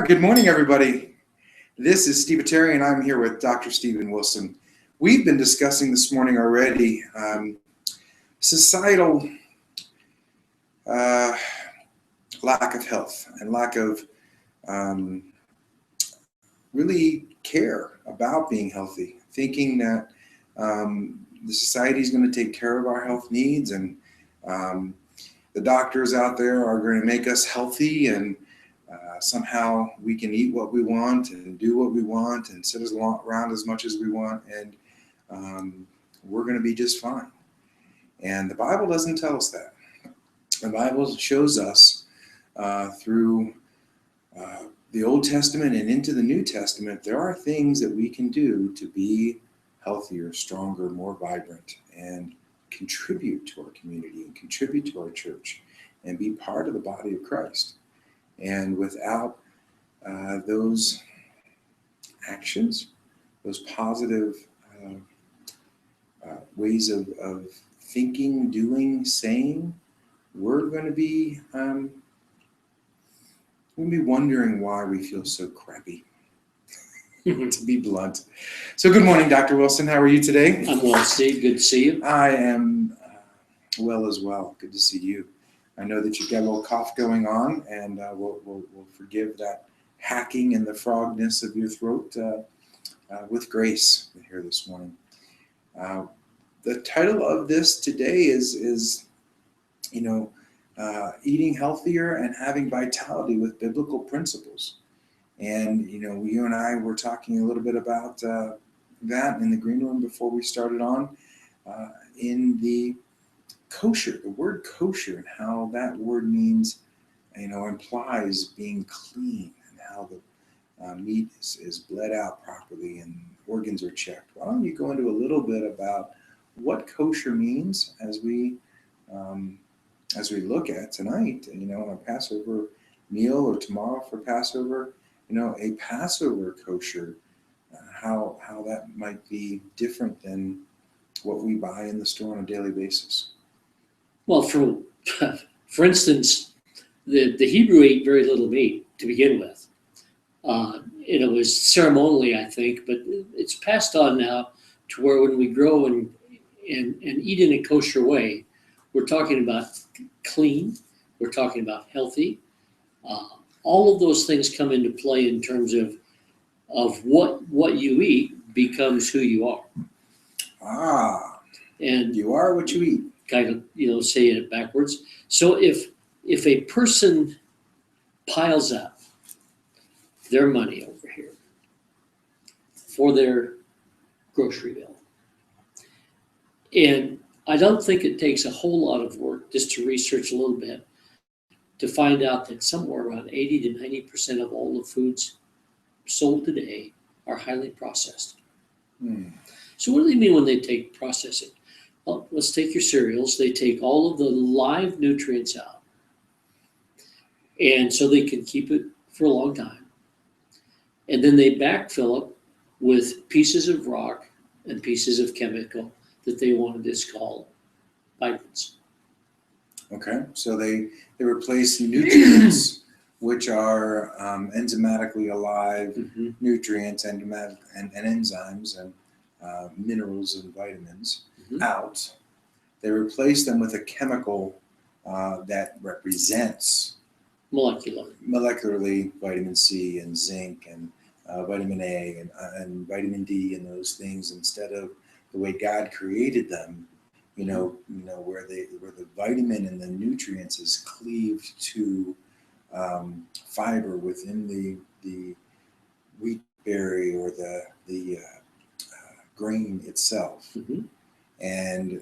Good morning, everybody. This is Steve Attarian. I'm here with Dr. Stephen Wilson. We've been discussing this morning already societal lack of health and lack of really care about being healthy, thinking that the society is going to take care of our health needs and the doctors out there are going to make us healthy and somehow we can eat what we want and do what we want and sit around as much as we want and we're going to be just fine. And the Bible doesn't tell us that. The Bible shows us through the Old Testament and into the New Testament, there are things that we can do to be healthier, stronger, more vibrant, and contribute to our community and contribute to our church and be part of the body of Christ. And without those actions, those positive ways of thinking, doing, saying, we're going to be wondering why we feel so crappy, to be blunt. So good morning, Dr. Wilson. How are you today? I'm well, Steve. Good to see you. I am well as well. Good to see you. I know that you've got a little cough going on, and we'll forgive that hacking and the frogness of your throat with grace here this morning. The title of this today is eating healthier and having vitality with biblical principles. And, you and I were talking a little bit about that in the green room before we started on in the kosher, the word kosher, and how that word means, implies being clean and how the meat is bled out properly and organs are checked. Why don't you go into a little bit about what kosher means as we look at tonight, in our Passover meal or tomorrow for Passover, a Passover kosher, how that might be different than what we buy in the store on a daily basis. Well, for instance, the Hebrew ate very little meat to begin with. It was ceremonially, I think, but it's passed on now to where when we grow and eat in a kosher way, we're talking about clean, we're talking about healthy. All of those things come into play in terms of what you eat becomes who you are. And you are what you eat. Kind of, saying it backwards. So if a person piles up their money over here for their grocery bill, and I don't think it takes a whole lot of work just to research a little bit to find out that somewhere around 80 to 90% of all the foods sold today are highly processed. So what do they mean when they take processing? Well, let's take your cereals. They take all of the live nutrients out. And so they can keep it for a long time. And then they backfill it with pieces of rock and pieces of chemical that they want to just call vitamins. Okay, so they replace nutrients, which are enzymatically alive nutrients and enzymes and minerals and vitamins out. They replace them with a chemical that represents molecularly vitamin C and zinc and vitamin A and vitamin D and those things instead of the way God created them. Where the vitamin and the nutrients is cleaved to fiber within the wheat berry or the grain itself, and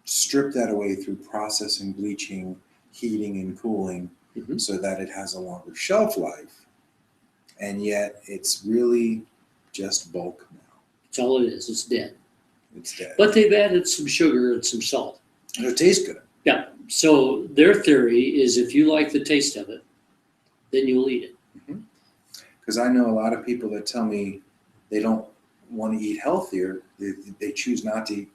strip that away through processing, bleaching, heating, and cooling, so that it has a longer shelf life. And yet, it's really just bulk now. That's all it is. It's dead. It's dead. But they've added some sugar and some salt. And it tastes good. Yeah. So their theory is if you like the taste of it, then you'll eat it. Because I know a lot of people that tell me they don't want to eat healthier. They choose not to eat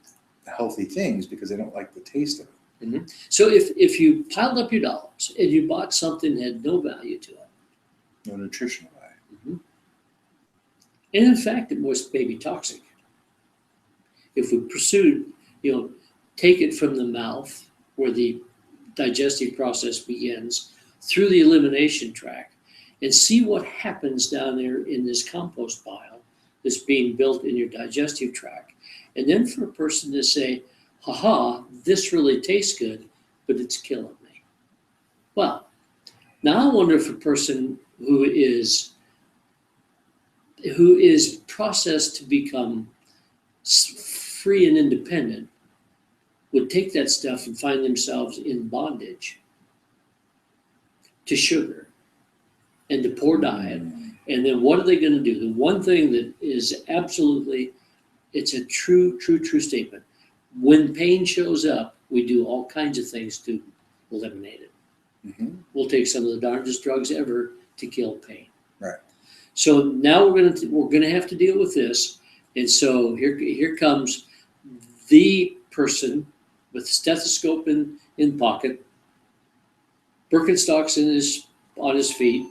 healthy things because they don't like the taste of it. So if you piled up your dollars and you bought something that had no value to it, no nutritional value. Mhm. And in fact, it may be toxic. If we pursued, take it from the mouth where the digestive process begins through the elimination tract and see what happens down there in this compost pile that's being built in your digestive tract. And then for a person to say, haha, this really tastes good, but it's killing me. Well, now I wonder if a person who is processed to become free and independent would take that stuff and find themselves in bondage to sugar and to poor diet. And then what are they going to do? The one thing that is absolutely, it's a true statement. When pain shows up, we do all kinds of things to eliminate it. Mm-hmm. We'll take some of the darndest drugs ever to kill pain. Right. So now we're gonna have to deal with this. And so here comes the person with stethoscope in pocket, Birkenstocks on his feet,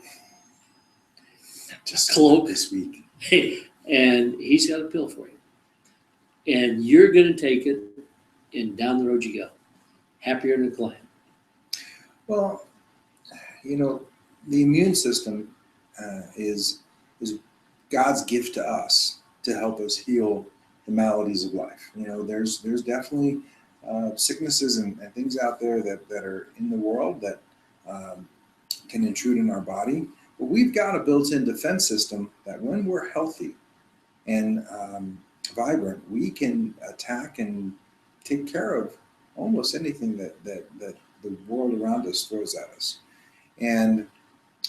Just cloak this week. and he's got a pill for you. And you're gonna take it, and down the road you go, happier than a clam. Well, the immune system is God's gift to us to help us heal the maladies of life. There's definitely sicknesses and things out there that are in the world that can intrude in our body. But we've got a built-in defense system that when we're healthy and vibrant, we can attack and take care of almost anything that the world around us throws at us. And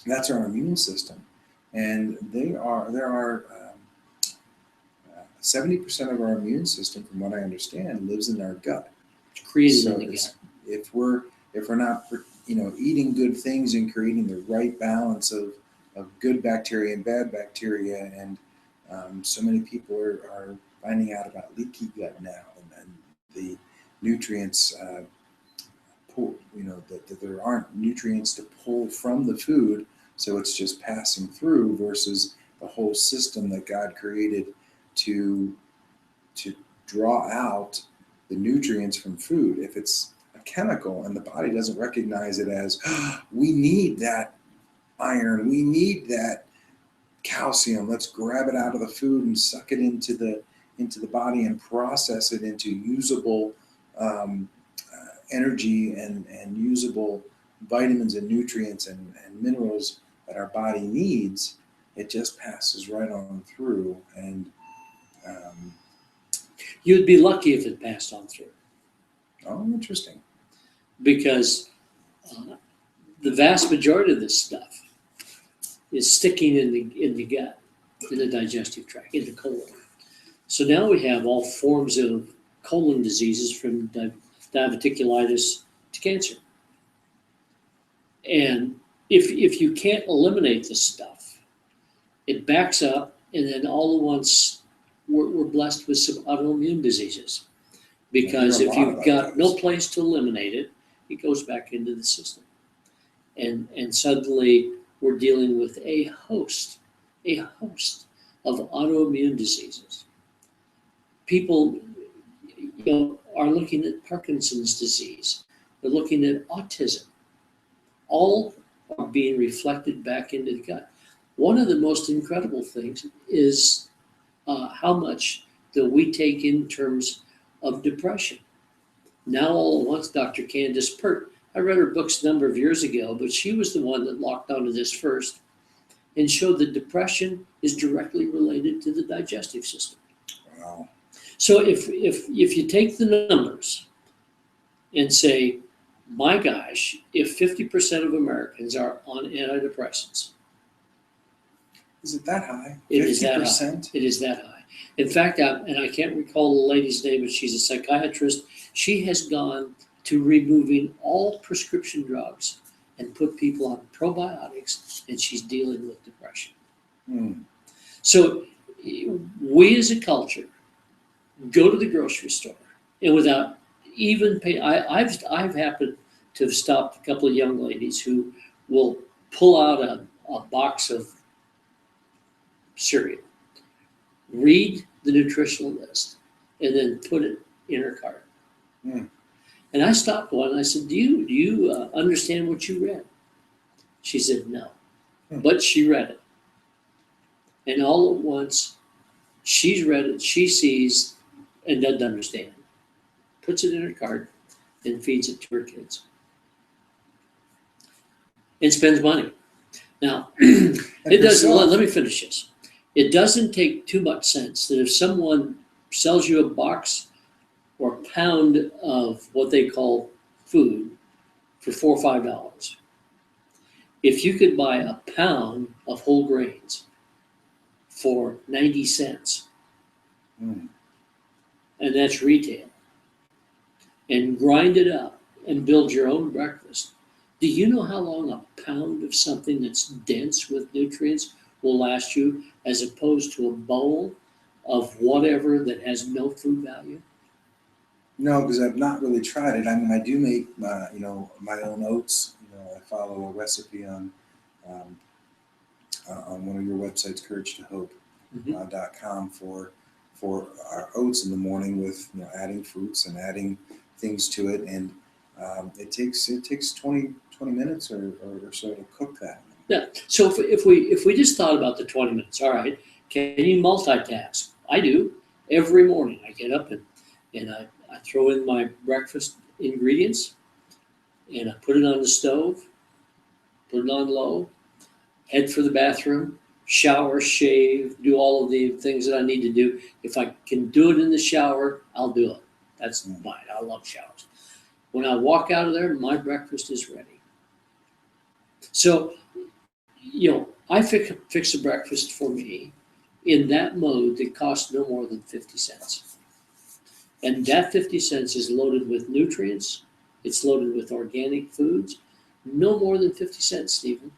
that's our immune system. And there are 70% of our immune system, from what I understand, lives in our gut. It's created in the gut. If we're not eating good things and creating the right balance of good bacteria and bad bacteria, and so many people are finding out about leaky gut now, and the nutrients that there aren't nutrients to pull from the food, so it's just passing through versus the whole system that God created to draw out the nutrients from food. If it's a chemical and the body doesn't recognize it as, we need that iron, we need that calcium, let's grab it out of the food and suck it into the body and process it into usable energy and usable vitamins and nutrients and minerals that our body needs. It just passes right on through, and You'd be lucky if it passed on through. oh, interesting. Because the vast majority of this stuff is sticking in the gut, in the digestive tract, in the colon. So now we have all forms of colon diseases, from diverticulitis to cancer. And if you can't eliminate this stuff, it backs up, and then all at once we're blessed with some autoimmune diseases. Because if you've got no place to eliminate it, it goes back into the system. And suddenly we're dealing with a host of autoimmune diseases. People are looking at Parkinson's disease. They're looking at autism. All are being reflected back into the gut. One of the most incredible things is how much that we take in terms of depression. Now all at once, Dr. Candace Pert, I read her books a number of years ago, but she was the one that locked onto this first and showed that depression is directly related to the digestive system. Wow. So if you take the numbers and say, my gosh, if 50% of Americans are on antidepressants, Is it that high? it is that high. 50%? It is that high. In fact, I can't recall the lady's name, but she's a psychiatrist. She has gone to removing all prescription drugs and put people on probiotics, and she's dealing with depression. So we as a culture go to the grocery store, and without even pay, I've happened to have stopped a couple of young ladies who will pull out a box of cereal. Read the nutritional list and then put it in her cart. Mm. And I stopped one and I said, do you understand what you read? She said, no. But she read it. And all at once, she's read it, she sees, and doesn't understand. Puts it in her cart and feeds it to her kids. And spends money. Now, it doesn't, let me finish this. It doesn't take too much sense that if someone sells you a box or a pound of what they call food for $4 or $5, if you could buy a pound of whole grains for 90 cents, and that's retail, and grind it up and build your own breakfast, do you know how long a pound of something that's dense with nutrients will last you as opposed to a bowl of whatever that has no food value? No, because I've not really tried it. I mean, I do make my own oats. I follow a recipe on one of your websites, courage2hope.com, for our oats in the morning with adding fruits and adding things to it, and it takes 20 minutes or so to cook that. Yeah. So if we just thought about the 20 minutes, all right, can you multitask? I do. Every morning I get up and I throw in my breakfast ingredients and I put it on the stove, put it on low, head for the bathroom, shower, shave, do all of the things that I need to do. If I can do it in the shower, I'll do it. That's fine. I love showers. When I walk out of there, my breakfast is ready. So, I fix a breakfast for me in that mode that costs no more than 50 cents. And that 50 cents is loaded with nutrients. It's loaded with organic foods. No more than 50 cents, Stephen.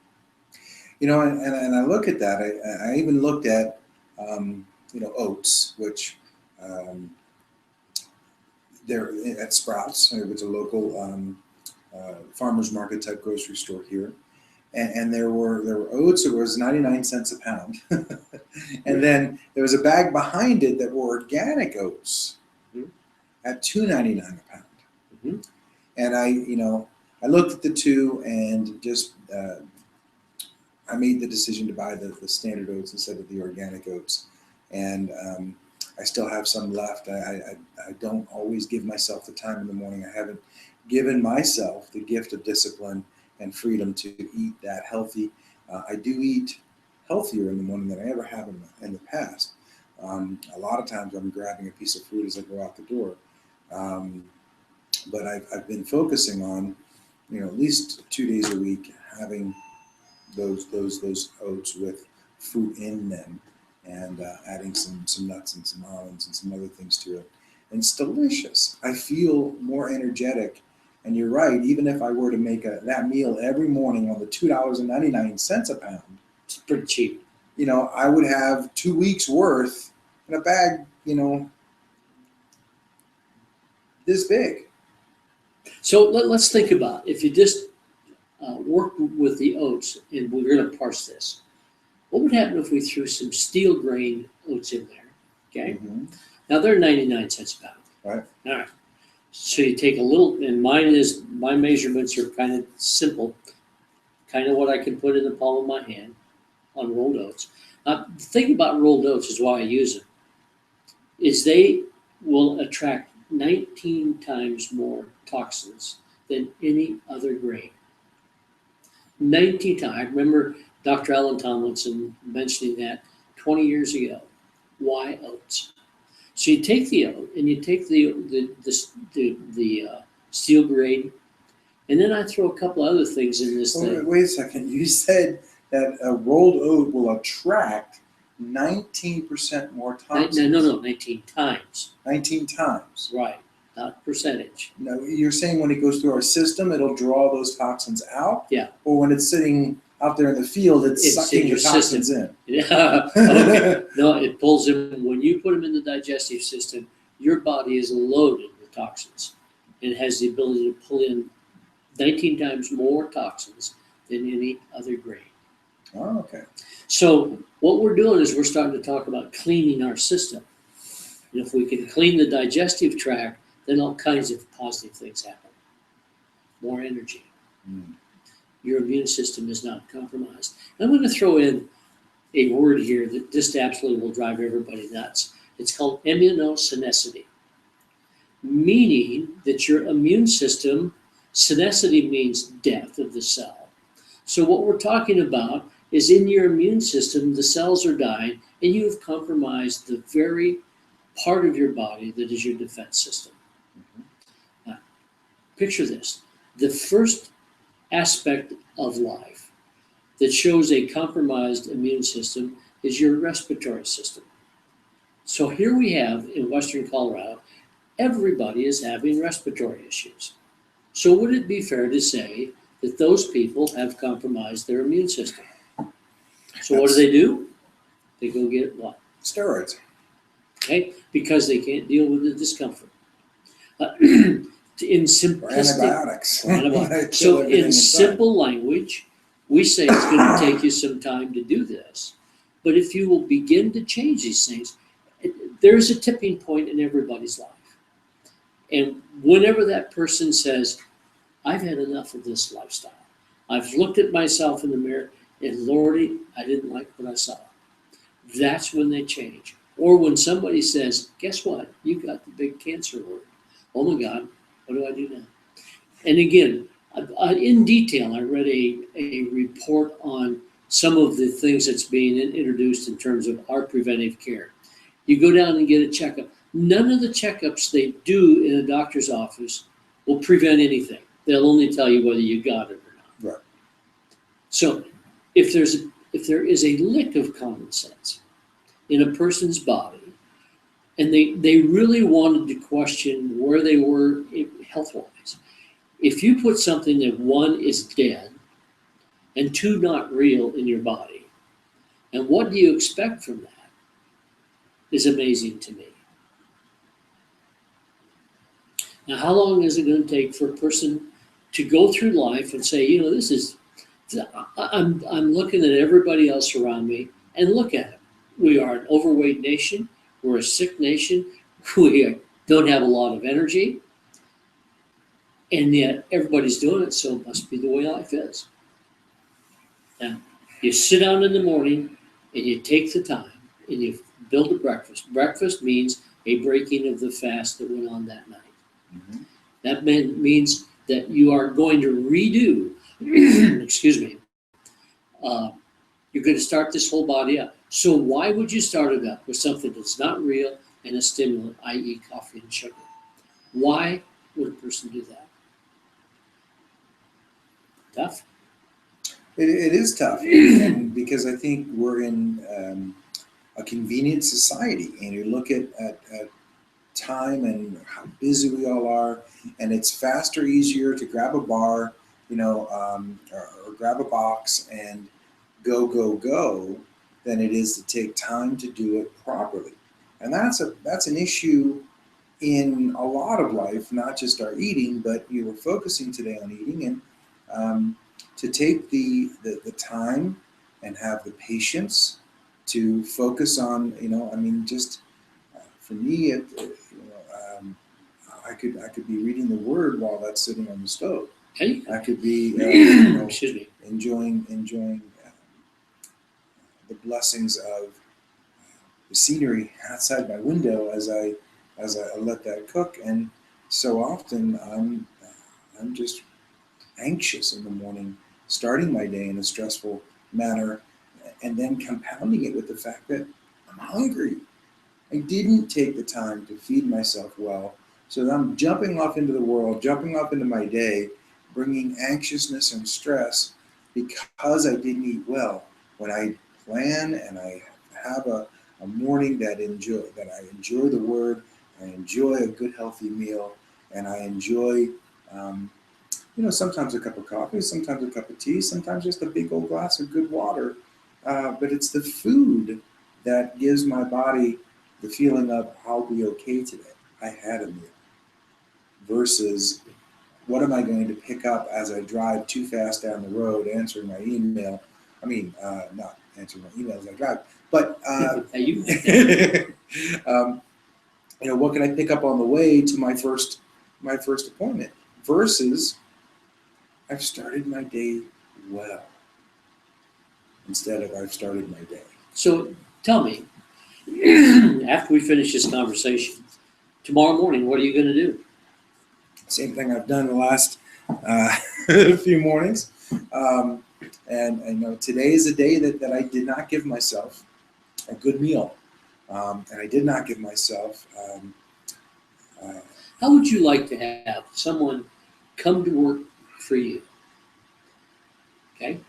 And I look at that. I even looked at, oats, which they're at Sprouts. It's a local farmers market type grocery store here. And there were oats. It was 99 cents a pound, and then there was a bag behind it that were organic oats at $2.99 a pound. Mm-hmm. And I looked at the two and just I made the decision to buy the standard oats instead of the organic oats, and I still have some left. I don't always give myself the time in the morning. I haven't given myself the gift of discipline and freedom to eat that healthy. I do eat healthier in the morning than I ever have in the past. A lot of times I'm grabbing a piece of fruit as I go out the door. But I've been focusing on, at least 2 days a week having those oats with fruit in them, and adding some nuts and some almonds and some other things to it. And it's delicious. I feel more energetic. And you're right, even if I were to make that meal every morning on the $2.99 a pound, it's pretty cheap. I would have 2 weeks worth in a bag, this big. So let's think about, if you just work with the oats, and we're going to parse this. What would happen if we threw some steel grain oats in there? Okay. Mm-hmm. Now they're 99 cents a pound. Right. All right. So you take a little, and my measurements are kind of simple, kind of what I can put in the palm of my hand on rolled oats. The thing about rolled oats is why I use them, is they will attract 19 times more toxins than any other grain. 19 times. I remember Dr. Alan Tomlinson mentioning that 20 years ago. Why oats? So you take the oat and you take the steel grade, and then I throw a couple other things in this thing. Wait a second. You said that a rolled oat will attract 19% more toxins. No, 19 times. 19 times. Right, not percentage. No, you're saying when it goes through our system, it'll draw those toxins out? Yeah. Or when it's sitting out there in the field, it's sucking the toxins in? Yeah. Okay. No, it pulls them. When you put them in the digestive system, your body is loaded with toxins. And it has the ability to pull in 19 times more toxins than any other grain. Oh, okay. So what we're doing is we're starting to talk about cleaning our system. And if we can clean the digestive tract, then all kinds of positive things happen. More energy. Mm. Your immune system is not compromised. I'm going to throw in a word here that just absolutely will drive everybody nuts. It's called immunosenescence, meaning that your immune system, senescence means death of the cell. So what we're talking about is in your immune system, the cells are dying, and you have compromised the very part of your body that is your defense system. Now, picture this. The first aspect of life that shows a compromised immune system is your respiratory system. So here we have in Western Colorado, everybody is having respiratory issues. So would it be fair to say that those people have compromised their immune system? So what do? They go get what? Steroids. Okay, because they can't deal with the discomfort. In Or simplistic, antibiotics. antibiotics. So in simple language, we say it's going to take you some time to do this. But if you will begin to change these things, there's a tipping point in everybody's life. And whenever that person says, I've had enough of this lifestyle. I've looked at myself in the mirror and Lordy, I didn't like what I saw. That's when they change. Or when somebody says, guess what? You got the big cancer word. Oh my God, what do I do now? And again, in detail, I read a report on some of the things that's being introduced in terms of our preventive care. You go down and get a checkup. None of the checkups they do in a doctor's office will prevent anything. They'll only tell you whether you got it or not. Right. So if there is a lick of common sense in a person's body, and they really wanted to question where they were health-wise, if you put something that one is dead and two not real in your body, and what do you expect from that is amazing to me. Now, how long is it going to take for a person to go through life and say, this is, I'm looking at everybody else around me, and look at it. We are an overweight nation. We're a sick nation. We don't have a lot of energy. And yet everybody's doing it, so it must be the way life is. Now, you sit down in the morning and you take the time and you build a breakfast. Breakfast means a breaking of the fast that went on that night. Mm-hmm. That means that you are going to redo, excuse me, you're going to start this whole body up. So why would you start it up with something that's not real and a stimulant, i.e. coffee and sugar? Why would a person do that? Tough? It is tough, and because I think we're in a convenient society, and you look at time and how busy we all are, and it's faster, easier to grab a bar, or grab a box and go than it is to take time to do it properly. And that's an issue in a lot of life, not just our eating, but you were focusing today on eating, and to take the time and have the patience to focus on, just for me, I could be reading the Word while that's sitting on the stove. Hey? I could be Excuse me. enjoying the blessings of the scenery outside my window as I let that cook. And so often I'm just anxious in the morning, starting my day in a stressful manner, and then compounding it with the fact that I'm hungry. I didn't take the time to feed myself well, so that I'm jumping off into the world, jumping off into my day, bringing anxiousness and stress because I didn't eat well. When I plan and I have a morning that I enjoy the Word, I enjoy a good healthy meal, and I enjoy sometimes a cup of coffee, sometimes a cup of tea, sometimes just a big old glass of good water. But it's the food that gives my body the feeling of I'll be okay today. I had a meal. Versus what am I going to pick up as I drive too fast down the road answering my email Not answer my emails as I drive, but You, what can I pick up on the way to my first appointment versus I've started my day well instead of I've started my day. so tell me, after we finish this conversation, tomorrow morning, what are you going to do? Same thing I've done the last few mornings. And I know today is a day that I did not give myself a good meal. And I did not give myself. How would you like to have someone come to work for you? Okay?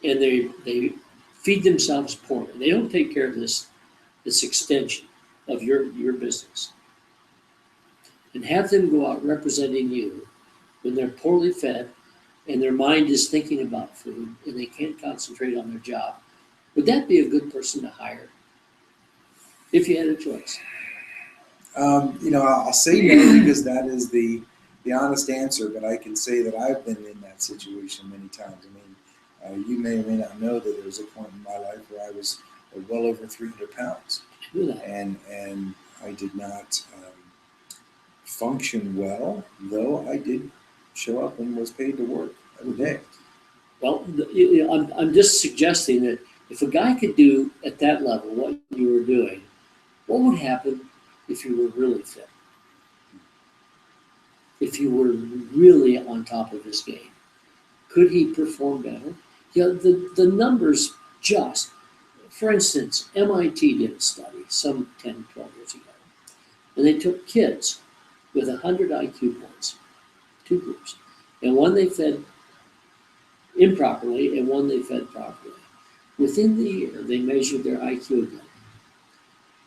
And they feed themselves poorly. They don't take care of this extension of your business. And have them go out representing you when they're poorly fed and their mind is thinking about food and they can't concentrate on their job. Would that be a good person to hire if you had a choice? I'll say no because that is the honest answer, but I can say that I've been in that situation many times. You may or may not know that there was a point in my life where I was well over 300 pounds. And I did not function well, though I did show up and was paid to work every day. Well, I'm just suggesting that if a guy could do at that level what you were doing, what would happen if you were really fit? If you were really on top of his game? Could he perform better? The numbers just, for instance, MIT did a study some 10, 12 years ago, and they took kids with 100 IQ points, two groups, and one they fed improperly and one they fed properly. Within the year, they measured their IQ again.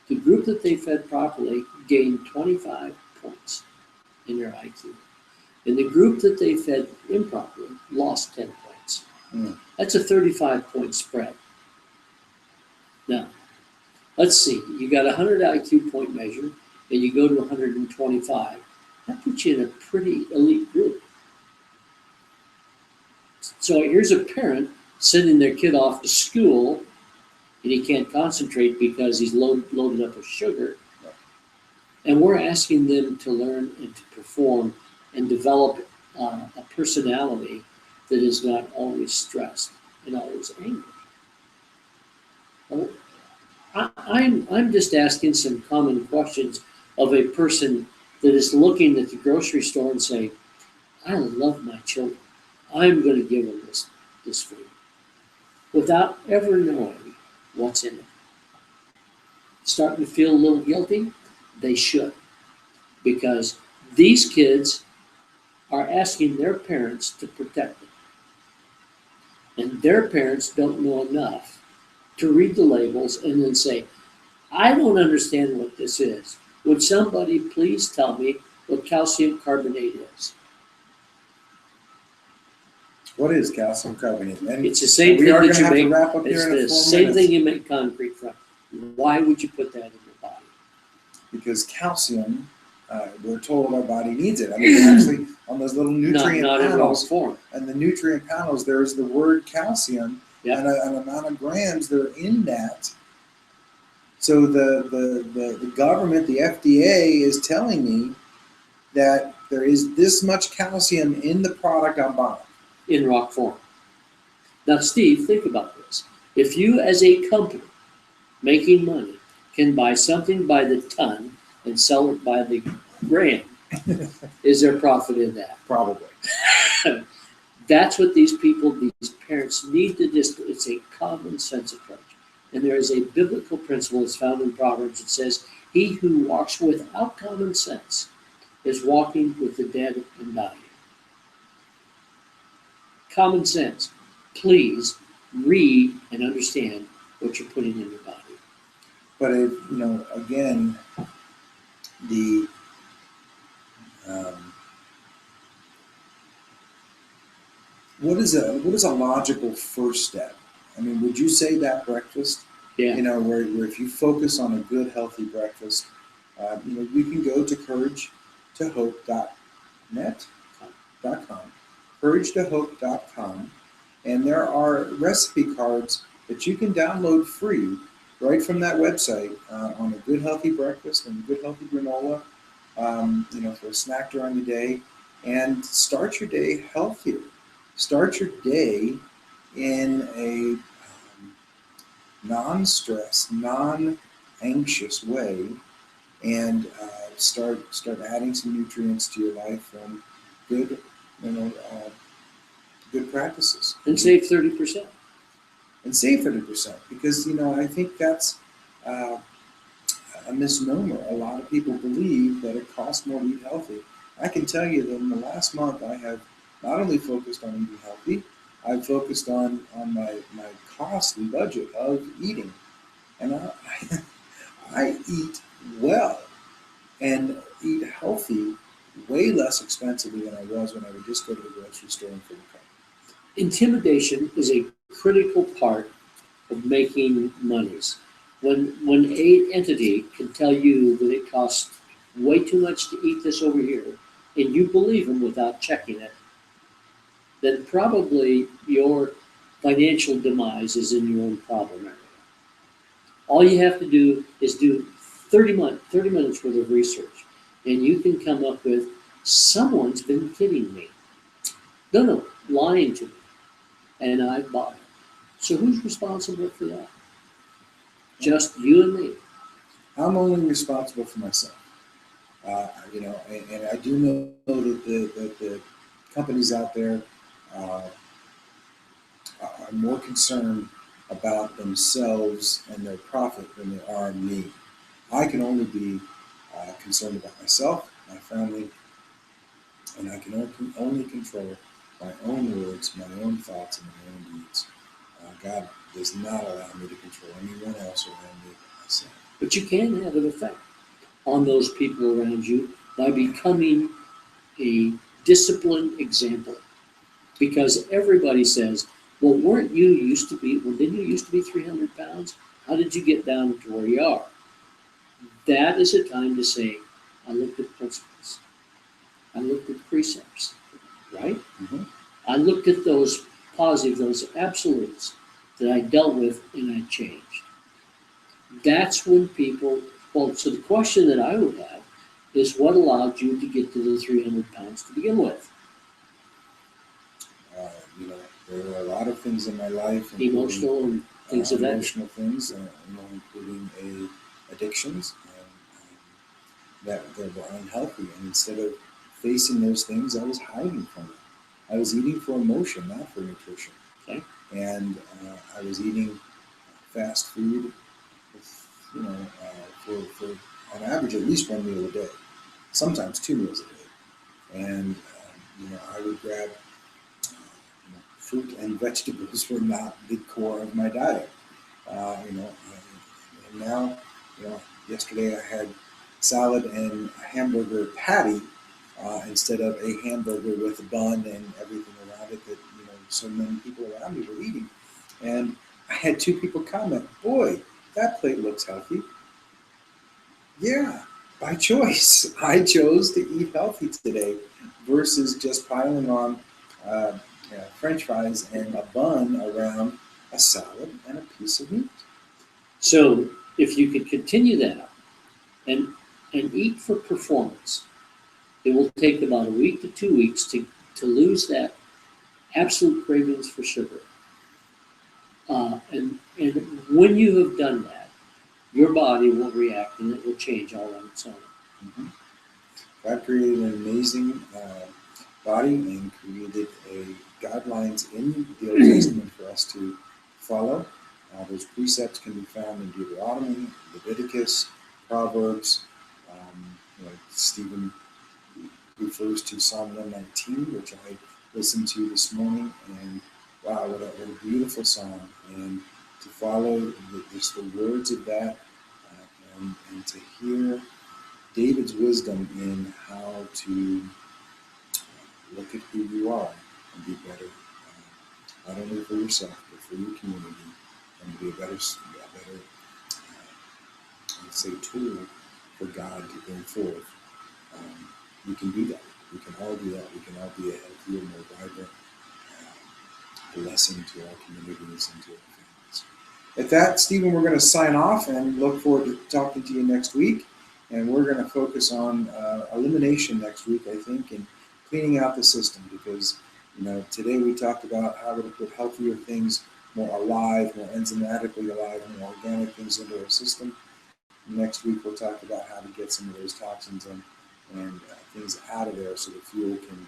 The group that they fed properly gained 25 points in their IQ. And the group that they fed improperly lost 10 points. That's a 35-point spread. Now, let's see. You got a 100 IQ point measure, and you go to 125. That puts you in a pretty elite group. So here's a parent sending their kid off to school, and he can't concentrate because he's loaded up with sugar. And we're asking them to learn and to perform and develop a personality that is not always stressed and always angry. Well, I'm just asking some common questions of a person that is looking at the grocery store and saying, I love my children. I'm going to give them this food, without ever knowing what's in it. Starting to feel a little guilty? They should, because these kids are asking their parents to protect them. And their parents don't know enough to read the labels and then say, I don't understand what this is. Would somebody please tell me what calcium carbonate is? What is calcium carbonate? And it's the same thing that you make. Wrap up It's here in the same thing you make concrete from. Why would you put that in your body? Because calcium, we're told our body needs it. Actually, on those little nutrient panels, and the nutrient panels, there's the word calcium and an amount of grams that are in that. So the government, the FDA, is telling me that there is this much calcium in the product I'm buying. In rock form. Now, Steve, think about this. If you, as a company making money, can buy something by the ton and sell it by the gram, is there profit in that? Probably. That's what these people, these parents need to just, it's a common sense approach. And there is a biblical principle that's found in Proverbs that says, he who walks without common sense is walking with the dead and dying. Common sense. Please read and understand what you're putting in your body. But again, the what is a logical first step? Would you say that breakfast? Yeah. Where if you focus on a good, healthy breakfast, you can go to couragetohope.com, couragetohope.com, And there are recipe cards that you can download free right from that website on a good healthy breakfast and good healthy granola, for a snack during the day, and start your day healthier. Start your day in a non-stress, non-anxious way, and start adding some nutrients to your life from good, good practices. And save 30%. And save 30%, because I think that's uh, a misnomer. A lot of people believe that it costs more to eat healthy. I can tell you that in the last month I have not only focused on eating healthy, I've focused on my cost and budget of eating. And I eat well and eat healthy way less expensively than I was when I would just go to the grocery store and fill a cup. Intimidation is a critical part of making monies. When a entity can tell you that it costs way too much to eat this over here, and you believe them without checking it, then probably your financial demise is in your own problem area. All you have to do is do 30 minutes worth of research, and you can come up with, someone's been kidding me. No, lying to me, and I bought it. So who's responsible for that? Just you and me. I'm only responsible for myself. And I do know that the companies out there uh, are more concerned about themselves and their profit than they are me. I can only be concerned about myself, my family, and I can only control my own words, my own thoughts, and my own deeds. God does not allow me to control anyone else around me but myself. But you can have an effect on those people around you by becoming a disciplined example. Because everybody says, well, didn't you used to be 300 pounds? How did you get down to where you are? That is a time to say, I looked at principles. I looked at precepts, right? Mm-hmm. I looked at those positive, those absolutes that I dealt with, and I changed. That's when so the question that I would have is, what allowed you to get to the 300 pounds to begin with? Uh, you know, there were a lot of things in my life, Emotional and things of that. Emotional things, including addictions that were unhealthy. And instead of facing those things, I was hiding from them. I was eating for emotion, not for nutrition. Okay. And I was eating fast food, with, for on average at least one meal a day, sometimes 2 meals a day. And I would grab fruit and vegetables were not the core of my diet. And now, yesterday I had salad and a hamburger patty instead of a hamburger with a bun and everything around it that so many people around me were eating. And I had 2 people comment, "Boy, that plate looks healthy." Yeah, by choice. I chose to eat healthy today versus just piling on French fries and a bun around a salad and a piece of meat. So if you could continue that and eat for performance, it will take about a week to 2 weeks to lose that absolute cravings for sugar. And when you have done that, your body will react and it will change all on its own. Mm-hmm. God created an amazing body and created guidelines in the Old Testament for us to follow. Those precepts can be found in Deuteronomy, Leviticus, Proverbs. Stephen refers to Psalm 119, which I listened to this morning, and wow, what a beautiful song. And to follow the words of that and to hear David's wisdom in how to look at who you are and be better, not only for yourself, but for your community, and be a better let's say, tool for God to bring forth. We can do that. We can all do that. We can all be a healthier, more vibrant, blessing to our communities and to our families. At that, Stephen, we're going to sign off and look forward to talking to you next week. And we're going to focus on elimination next week, I think, and cleaning out the system, because today we talked about how to put healthier things, more alive, more enzymatically alive, more organic things into our system. Next week we'll talk about how to get some of those toxins and things out of there so the fuel can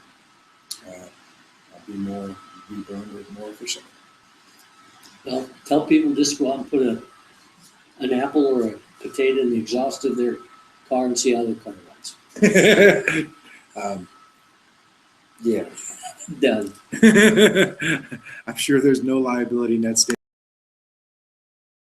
be burned more efficiently. Well, tell people just go out and put an apple or a potato in the exhaust of their car and see how their car runs. Yeah. Done. I'm sure there's no liability net